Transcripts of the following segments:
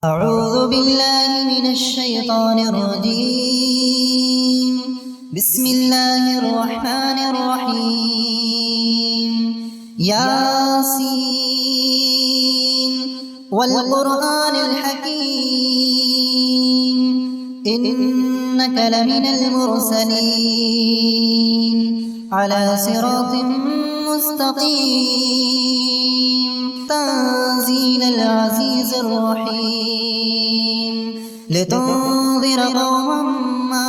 أعوذ بالله من الشيطان الرجيم. بسم الله الرحمن الرحيم. ياسين والقرآن الحكيم إنك لمن المرسلين على صراط مستقيم تنزيل العزيز الرحيم لتنذر قوما ما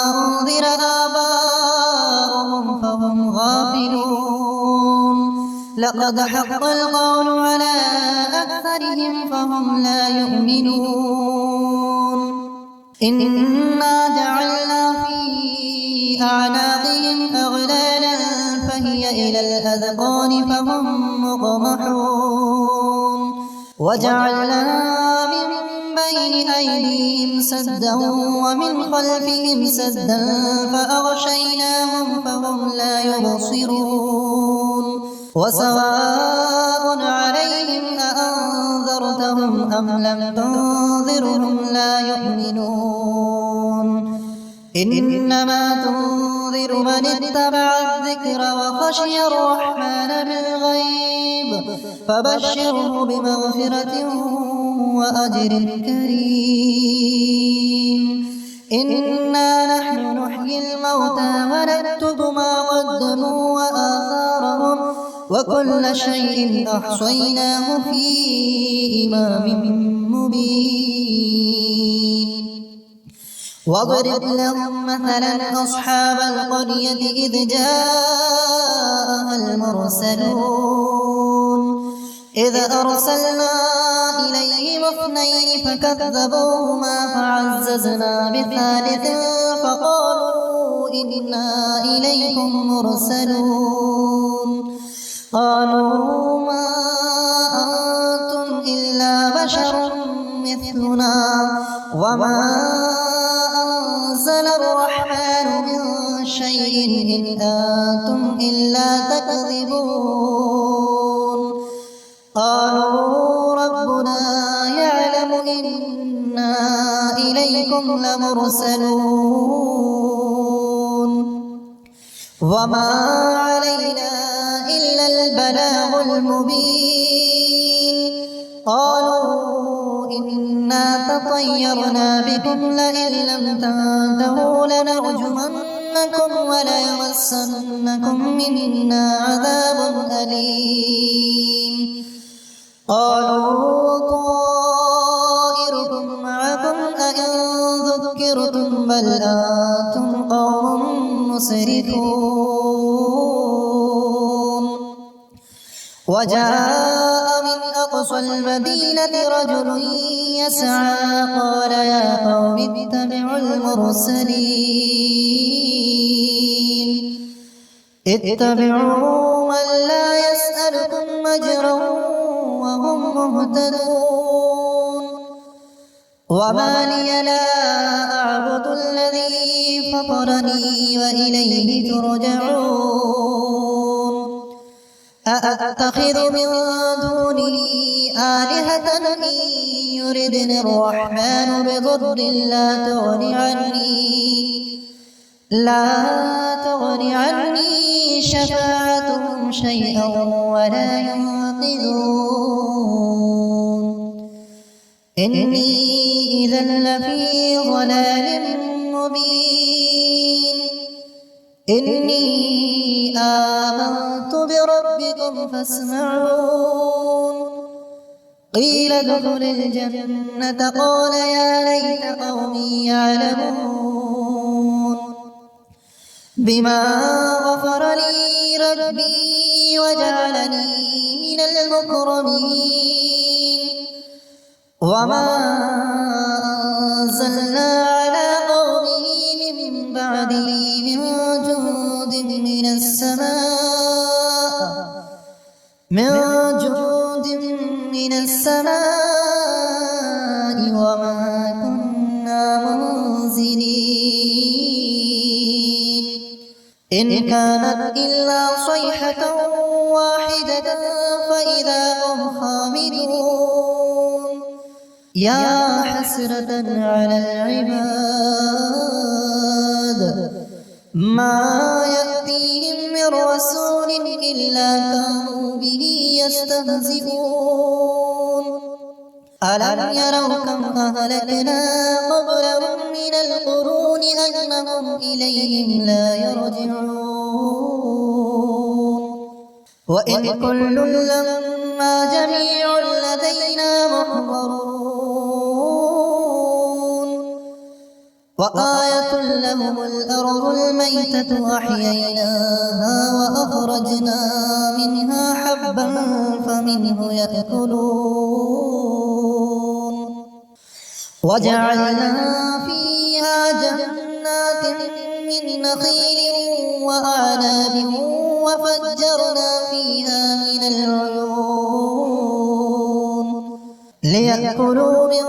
أنذر آباؤهم فهم غافلون لقد حق القول على أكثرهم فهم لا يؤمنون إنا جعلنا في أعناقهم أغلالا فهي إلى الأذقان فهم مقمحون وجعلنا من بين أيديهم سدا ومن خلفهم سدا فأغشيناهم فهم لا يبصرون وسواء عليهم أأنذرتهم أم لم تنذرهم لا يؤمنون إنما تنذر من اتبع الذكر وخشي الرحمن بالغيب فبشره بمغفرة وأجر كريم. إنا نحن نحيي الموتى ونكتب ما قدموا وآثارهم وكل شيء أحصيناه في إمام مبين. واضرب لهم مثلا أصحاب القرية إذ جاءها المرسلون إذ أرسلنا إليهم اثنين فكذبوهما فعززنا بثالث فقالوا إنا إليكم مرسلون قالوا ما أنتم إلا بشر مثلنا وما أنزل الرحمن من شيء إن أنتم إلا تكذبون قالوا ربنا يعلم إنا إليكم لمرسلون وما علينا إلا البلاغ المبين قالوا إنا تطيرنا بكم لئن لم تنتهوا لنرجمنكم وليمسنكم منا عذاب أليم قالوا طائركم معكم أئن ذكرتم بل أنتم قوم مسرفون وجاء من أقصى المدينة رجل يسعى قال يا قوم اتبعوا المرسلين اتبعوا من لا يسألكم أجرا وهم مهتدون وما لي لا أعبد الذي فطرني وإليه ترجعون أأتخذ من دونه آلهة إن يردني الرحمن بضر لا تغن عني شفاعتهم شيئا ولا ينقذون إني إذا لفي ضلال مبين إني آمنت بربكم فاسمعون قيل ادخل الجنة قال يا ليت قومي يعلمون بما غفر لي ربي وجعلني من المكرمين وما أنزلنا على قومه من بعده من جند من السماء وما كنا منزلين إن كانت إلا صيحة واحدة فإذا هم خامدون يا حسرة على العباد ما يأتيهم من رسول إلا كانوا به يستهزئون ألم يروا كم أهلكنا قبلهم من القرون أنهم إليهم لا يرجعون وإن كل لما جميع لدينا محضرون وآية لهم الأرض الميتة أحييناها وأخرجنا منها حبا فمنه يأكلون وجعلنا فيها جنات من نخيل وأعناب وفجرنا فيها من العيون ليأكلوا من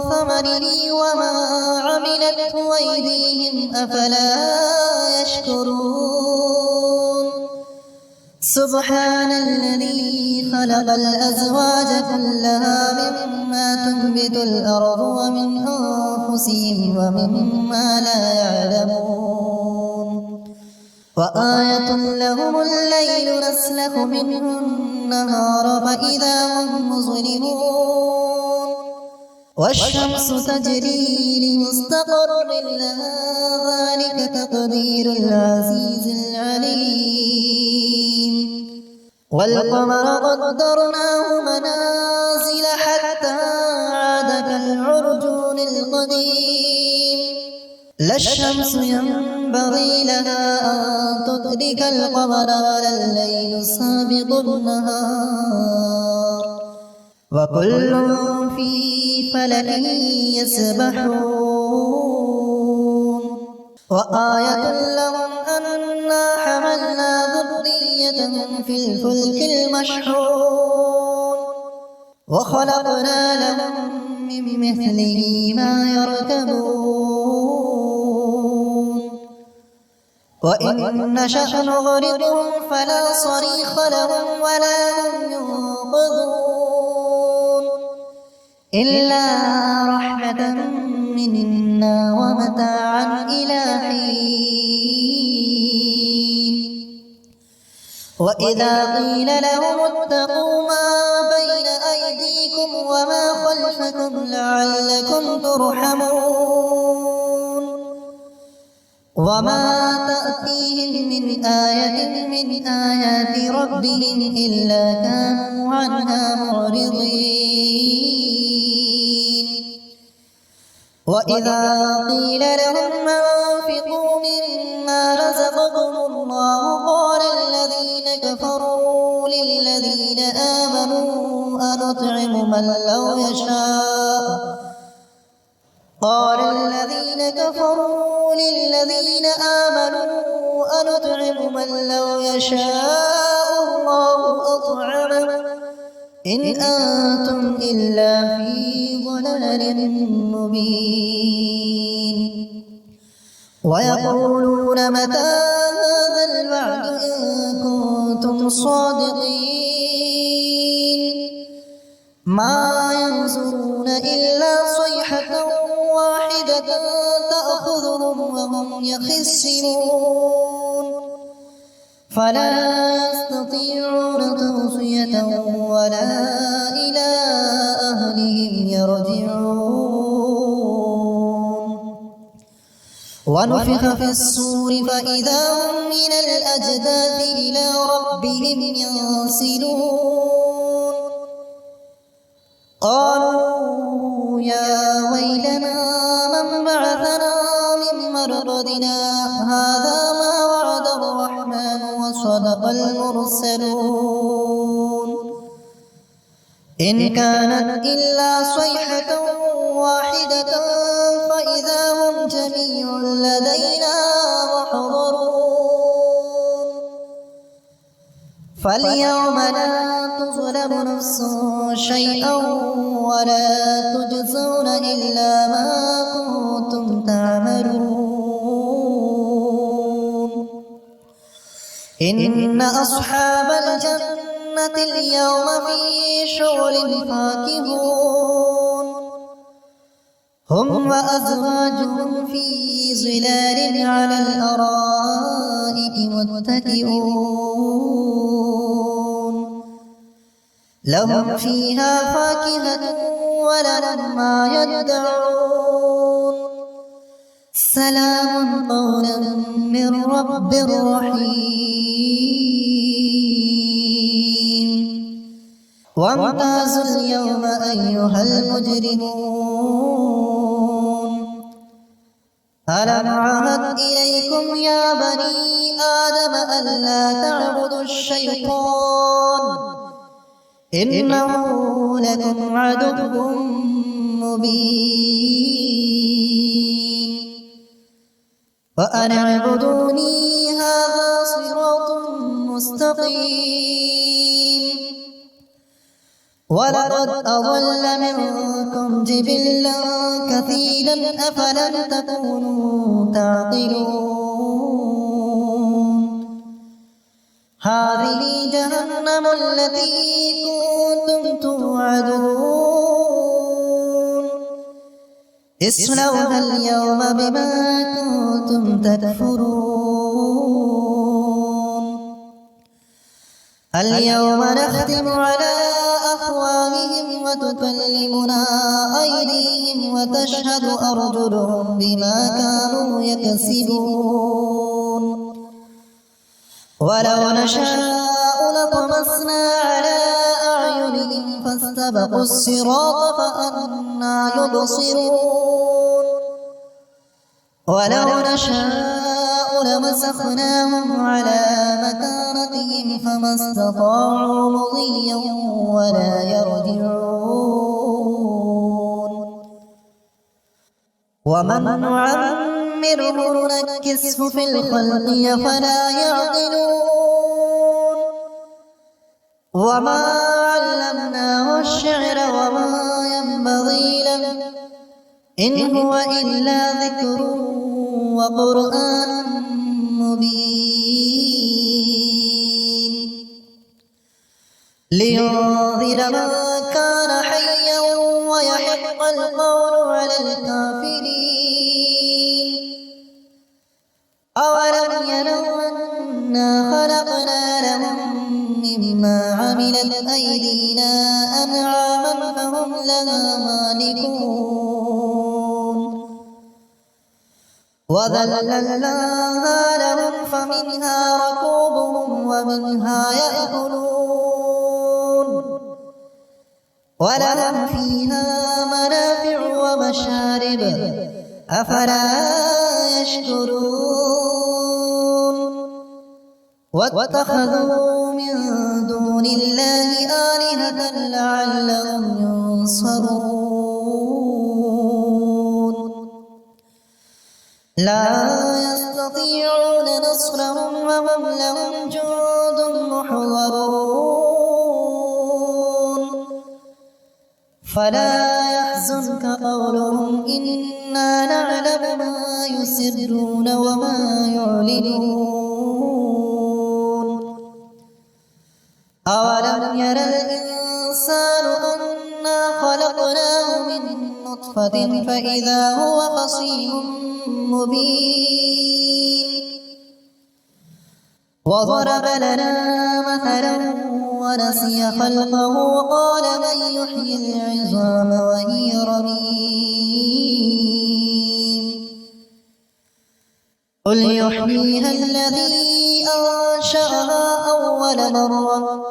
ثمره وما عملته أيديهم أفلا يشكرون سبحان الذي خلق الأزواج كلها مما تنبت الأرض ومن أنفسهم ومما لا يعلمون وآية لهم الليل نسلخ منه النهار فإذا هم مظلمون والشمس تجري لمستقر لها ذلك تقدير العزيز العليم والقمر قدرناه منازل حتى عاد كالعرجون القديم لا الشمس ينبغي لها أن تدرك القمر ولا الليل سابق النهار وكل في فلك يسبحون وآية لهم أنا حملنا ذريتهم في الفلك المشحون وخلقنا لهم من مثله ما يركبون وإن نشأ نغرقهم فلا صريخ لهم ولا هم ينقذون إلا رحمة منا ومتاعا إلى حين وإذا قيل لهم اتقوا ما بين أيديكم وما خلفكم لعلكم ترحمون وما تأتيهم من آية من آيات ربهم إلا كانوا عنها معرضين وإذا قيل لهم أنفقوا مما رزقكم الله قال الذين كفروا للذين آمنوا أنطعم من لو يشاء قال الذين كفروا للذين آمنوا أنطعم من لو يشاء الله أطعمه إن أنتم إلا في ضلال مبين ويقولون متى هذا الوعد إن كنتم صادقين ما ينظرون إلا صيحة واحدة تأخذهم وهم يخصمون فلا يستطيعون توصية ولا إلى أهلهم يرجعون ونفخ في الصور فإذا هم من الأجداث إلى ربهم ينسلون قالوا يا ويلنا من بعثنا من مرقدنا هذا ما وعد الرحمن وصدق المرسلون إن كانت إلا صيحة واحدة فإذا هم جميع لدينا محضرون فاليوم لا تظلم نفس شيئا ولا تجزون إلا ما كنتم تعملون إن أصحاب الجنة اليوم في شغل فاكهون هم وأزواجهم في ظلال على الأرائك متكئون لهم فيها فاكهة ولهم ما يدعون سلام قولا من رب رحيم وامتازوا اليوم أيها المجرمون ألم أعهد إليكم يا بني آدم ألا تعبدوا الشيطان إنه لكم عدو مبين وأن اعبدوني هذا صراط مستقيم ولقد أضل منكم جبلا كثيرا أفلم تكونوا تعقلون هذه جهنم التي كنتم توعدون اصلوها اليوم بما كنتم تكفرون اليوم نختم على أفواههم وتكلمنا أيديهم وتشهد أرجلهم بما كانوا يكسبون ولو نشاء لطمسنا على أعينهم فاستبقوا الصراط فأنى يبصرون ولو نشاء لمسخناهم على مكانتهم فما استطاعوا مضيا ولا يرجعون ومن نعمره نكسه في الخلق أفلا يعقلون وما علمناه الشعر وما ينبغي له إن هو إلا ذكر وقرآن مبين لينذر من كان حيا ويحق القول على الكافرين أولم يروا أنا خلقنا لهم مما عملت أيدينا أنعاما فهم لها مالكون وذللناها لهم فمنها ركوبهم ومنها يأكلون ولهم فيها منافع ومشارب أفلا يشكرون واتخذوا من دون الله آلهة لعلهم ينصرون لا يستطيعون نصرهم وهم لهم جند محضرون فلا يحزنك قولهم إنا نعلم ما يسرون وما يعلنون أولم ير الإنسان أنا خلقناه من نطفة فإذا هو خصيم مبين وضرب لنا مثلا ونسي خلقه قال من يحيي العظام وهي رميم قل يحييها الذي أنشأها أول مرة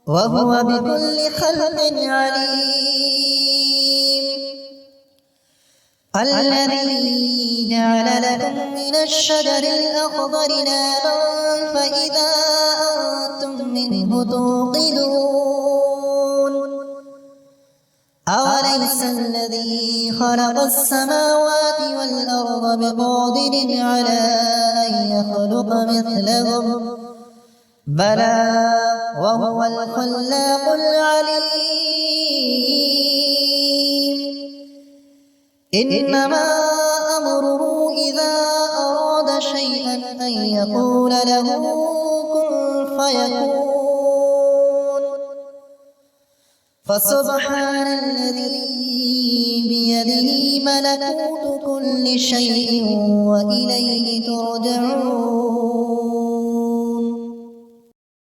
وهو بكل خلق عليم الذي جعل لكم من الشجر الأخضر نارا فإذا أنتم منه توقدون أوليس الذي خلق السماوات والأرض بقادر على أن يخلق مثلهم بلى وهو الخلاق العليم إنما أمره إذا أراد شيئا أن يقول له كن فيكون فسبحان الذي بيده ملكوت كل شيء وإليه ترجعون